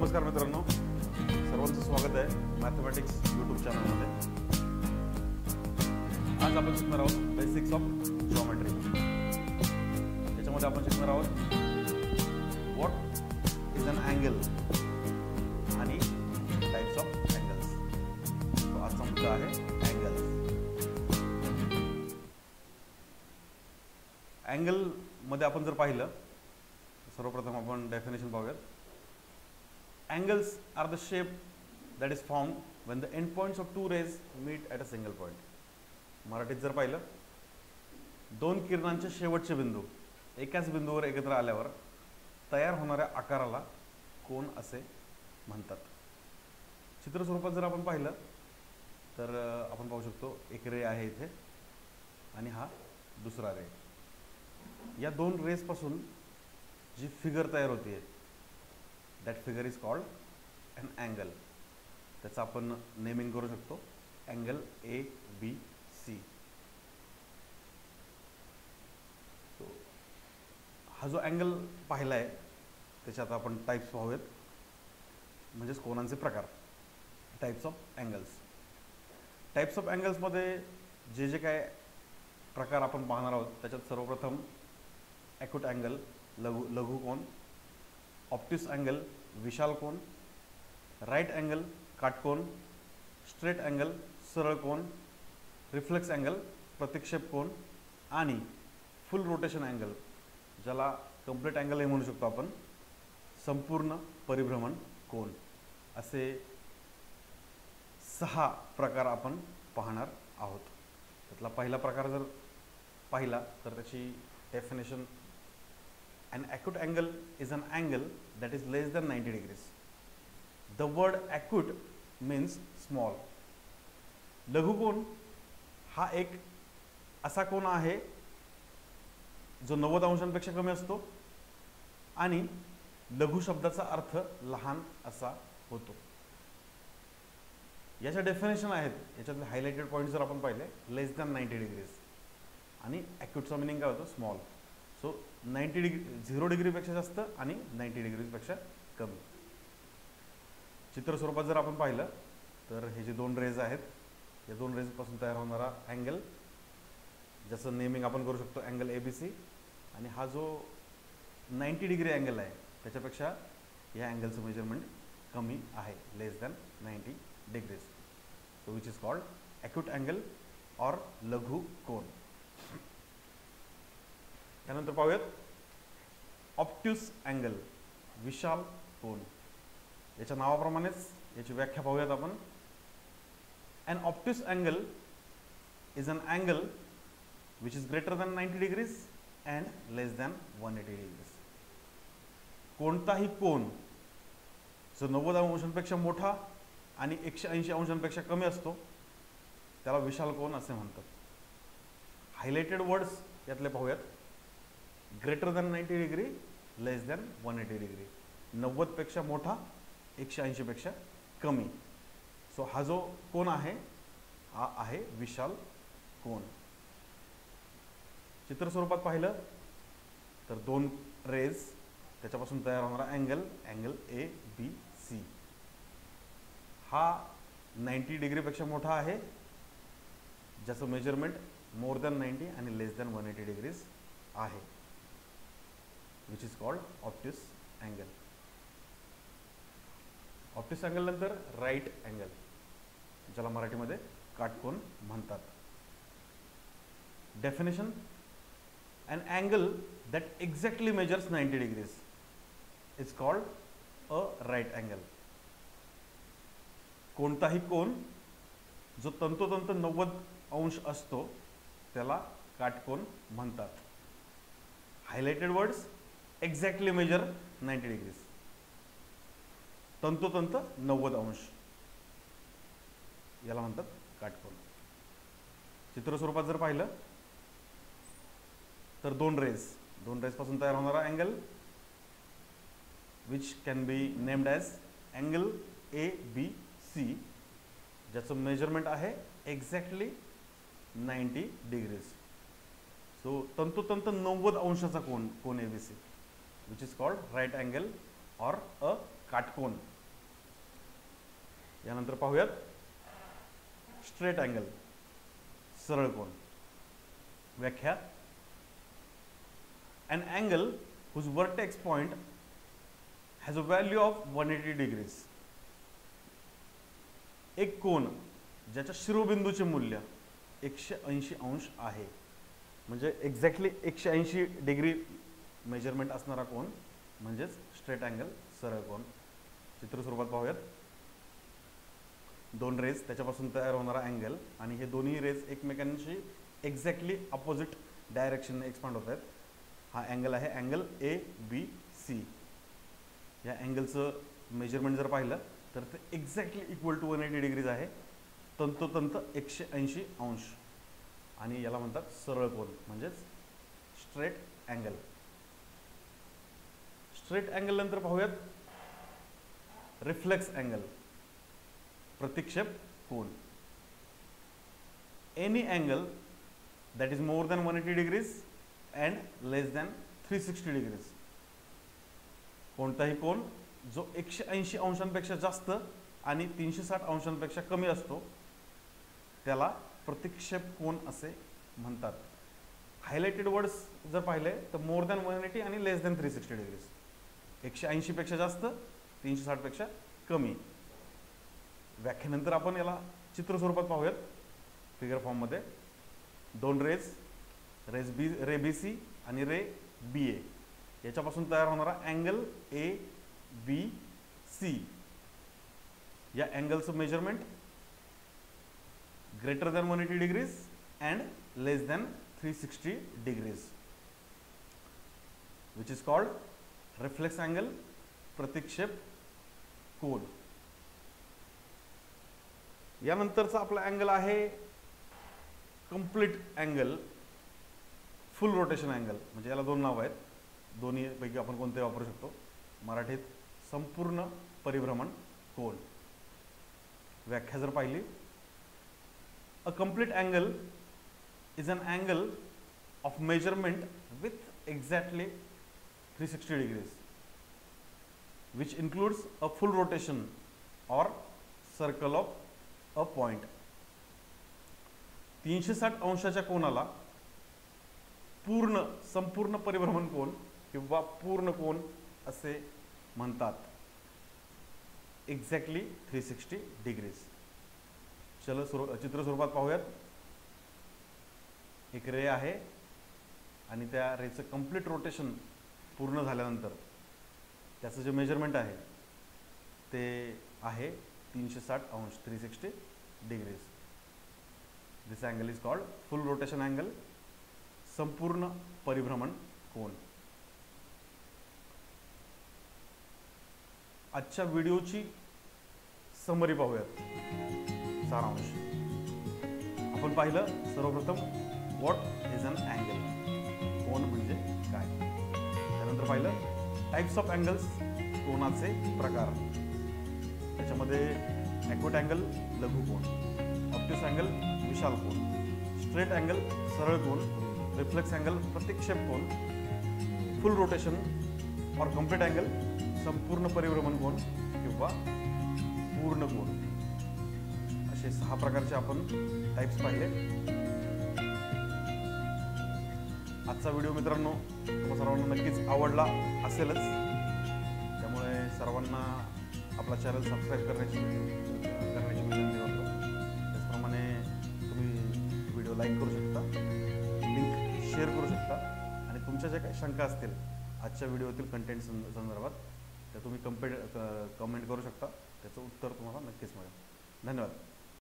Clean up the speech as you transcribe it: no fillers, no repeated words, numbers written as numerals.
नमस्कार मित्रांनो, सर्वांचं स्वागत आहे मॅथमॅटिक्स यूट्यूब चॅनलमध्ये. आज आपण शिकणार आहोत बेसिक्स ऑफ जॉमेट्री. याच्यामध्ये आपण शिकणार आहोत व्हॉट इज अन अँगल आणि टाइप्स ऑफ अँगल्स. तो आजचा मुद्दा आहे अँगल्स. अँगल मध्ये आपण जर पाहिलं, सर्वप्रथम आपण डेफिनेशन पाहूयात. Angles are the shape that is formed when the endpoints of two rays meet at a single point. मराठीत जर पाहिलं, दोन किरणांचे शेवटचे बिंदू एकाच बिंदूवर एकत्र आल्यावर तयार होणाऱ्या आकाराला कोन असे म्हणतात. चित्र स्वरूपात जर आपण पाहिलं तर आपण पाहू शकतो, एक रे आहे इथे आणि हा दुसरा रे. या दोन रेस पासून जी फिगर तयार होते, that figure is called an angle. त्याचं आपण नेमिंग करू शकतो अँगल ABC. हा जो अँगल पाहिला आहे त्याच्यात आपण टाइप्स पाहूयात, म्हणजेच कोनांचे प्रकार. Types of angles. Types of अँगल्समध्ये जे जे काय प्रकार आपण पाहणार आहोत त्याच्यात सर्वप्रथम ॲक्यूट अँगल लघु कोन, ऑप्टिस अँगल विशाल कोन, राईट अँगल काटकोन, स्ट्रेट अँगल सरळ कोन, रिफ्लेक्स अँगल प्रतिक्षेप कोन आणि फुल रोटेशन अँगल, ज्याला कंप्लीट अँगल हे म्हणू शकतो आपण, संपूर्ण परिभ्रमण कोन, असे 6 प्रकार आपण पाहणार आहोत. त्यातला पहिला प्रकार जर पाहिला तर त्याची definition: an acute angle is an angle that is less than 90 degrees. The word acute means small. लघुकोन हा एक असा कोन आहे जो 90 अंशांपेक्षा कमी असतो आणि लघु शब्दाचा अर्थ लहान असा होतो. याच्या डेफिनेशन आहेत, याच्यातले हायलाइटेड पॉइंट जर आपण पाहिले, लेस दॅन 90 डिग्रीज आणि ॲक्यूटचा मिनिंग काय होतं, स्मॉल. सो 90 डिग्री 0 डिग्रीपेक्षा जास्त आणि 90 डिग्रीपेक्षा कमी. चित्र स्वरूपात जर आपण पाहिलं तर हे जे दोन रेज आहेत, या दोन रेजपासून तयार होणारा अँगल, ज्याचं नेमिंग आपण करू शकतो अँगल ABC. आणि हा जो 90 डिग्री अँगल आहे त्याच्यापेक्षा या अँगलचं मेजरमेंट कमी आहे, less than 90 degrees. So which is called acute angle or लघु कोन. त्यानंतर पाहूयात ऑप्ट्यूस अँगल विशाल कोन. याच्या नावाप्रमाणेच याची व्याख्या पाहूयात आपण. An obtuse angle is an angle which is greater than 90 degrees and less than 180 degrees. कोणताही कोन जो 90 अंशांपेक्षा मोठा आणि 180 अंशांपेक्षा कमी असतो त्याला विशाल कोन असे म्हणतात. हायलाइटेड वर्ड्स यातले पाहूयात. ग्रेटर दॅन 90 डिग्री, लेस दॅन 180 डिग्री. 90 पेक्षा मोठा, 180 पेक्षा कमी. सो हा जो कोन आहे हा आहे विशाल कोन. चित्र स्वरूपात पाहिलं तर दोन रेज त्याच्यापासून तयार होणारा अँगल ABC हा 90 डिग्रीपेक्षा मोठा आहे, ज्याचं मेजरमेंट मोर दॅन 90 आणि लेस दॅन 180 डिग्रीज आहे, which is called obtuse angle. Obtuse angle नंतर राईट अँगल, ज्याला मराठीमध्ये काटकोन म्हणतात. Definition: an angle that exactly measures 90 degrees is called a right angle. कोणताही कोन जो तंतोतंत 90 अंश असतो त्याला काटकोन म्हणतात. Highlighted words: exactly measure 90 degrees. तंतोतंत 90 अंश याला म्हणतात काटकोन. चित्र स्वरूपात जर पाहिलं तर दोन रेज पासून तयार होणारा angle, which can be named as angle ABC, ज्याचं मेजरमेंट आहे एक्झॅक्टली 90 डिग्रीज. सो तंतोतंत 90 अंशाचा कोन ABC, which is called right angle or a काटकोन यानंतर पाहूयात स्ट्रेट अँगल, सरळ कोन. व्याख्या: an angle whose vertex point has a value of 180 degrees. एक कोन ज्याच्या शिरोबिंदूचे मूल्य 180 अंश आहे, म्हणजे एक्झॅक्टली 180 डिग्री मेजरमेंट असणारा कोन म्हणजेच स्ट्रेट अँगल, सरळ कोन. चित्र स्वरूपात पाहूयात. दोन रेज, त्याच्यापासून तयार होणारा अँगल, आणि हे दोन्ही रेज एकमेकांशी एक्झॅक्टली अपोजिट डायरेक्शनने एक्सपांड होत आहेत. हा अँगल आहे अँगल ABC. या अँगलचं मेजरमेंट जर पाहिलं तर ते एक्झॅक्टली इक्वल टू 180 डिग्रीज आहे, तंतोतंत 180 अंश, आणि याला म्हणतात सरळ कोन म्हणजेच स्ट्रेट अँगल. स्ट्रेट अँगल नंतर पाहूयात रिफ्लेक्स अँगल, प्रतिक्षेप कोन. Any angle that is more than 180 degrees and less than 360 degrees. कोणताही कोन जो 180 अंशांपेक्षा जास्त आणि 360 अंशांपेक्षा कमी असतो त्याला प्रतिक्षेप कोन असे म्हणतात. हायलाइटेड वर्ड्स जर पाहिले तर मोर दॅन 180 आणि लेस दॅन 360 डिग्रीज. 180 पेक्षा जास्त, 360 पेक्षा कमी. व्याख्यानंतर आपण याला चित्र स्वरूपात पाहूयात फिगर फॉर्म मध्ये. दोन रेज, रे BC आणि रे BA, याच्यापासून तयार होणारा अँगल ABC. या अँगलचं measurement greater than 180 degrees and less than 360 degrees, which is called reflex angle, प्रतिक्षेप कोन. यानंतरचा आपला अँगल आहे complete angle, full rotation angle. म्हणजे याला दोन नाव आहेत, दोन्ही पैकी आपण कोणते वापरू शकतो. मराठीत संपूर्ण परिभ्रमण कोन. व्याख्या जर पाहिली, a complete angle is an angle of measurement with exactly 360 degrees which includes a full rotation or circle of a point. 360 अंशाच्या कोनाला संपूर्ण परिभ्रमण कोन किंवा पूर्ण कोन असे म्हणतात. Exactly 360 degrees. चलो चित्र स्वरूपात पाहूयात. एक रे आहे आणि त्या रेचं कंप्लीट रोटेशन पूर्ण झाल्यानंतर त्याचं जे मेजरमेंट आहे ते आहे 360 अंश, 360 degrees. This angle is called full rotation angle, संपूर्ण परिभ्रमण कोन. आजच्या व्हिडिओची समरी पाहूयात, सारांश. आपण पाहिलं सर्वप्रथम व्हॉट इज अन अँगल, कोन म्हणजे काय. त्यानंतर पाहिलं टाइप्स ऑफ अँगल्स, कोनाचे प्रकार. त्याच्यामध्ये ॲक्यूट अँगल, लघु कोन, ऑब्ट्यूस अँगल, विशाल कोन, स्ट्रेट अँगल, सरळ कोन, रिफ्लेक्स अँगल, प्रतिक्षेप कोन, फुल रोटेशन और कंप्लीट अँगल, संपूर्ण परिभ्रमण कोन किंवा पूर्ण कोन. असे 6 प्रकारचे आपण टाइप्स पाहिले. आजचा व्हिडिओ मित्रांनो तुम्हा सर्वांना नक्कीच आवडला असेलच, त्यामुळे सर्वांना आपला चॅनल सबस्क्राईब करण्याची विनंती करतो. त्याचप्रमाणे तुम्ही व्हिडिओ लाईक करू शकता, लिंक शेअर करू शकता, आणि तुमच्या ज्या काही शंका असतील आजच्या व्हिडिओतील कंटेंट संदर्भात त्या तुम्ही कमेंट करू शकता. त्याचं उत्तर तुम्हाला नक्कीच मिळेल. धन्यवाद.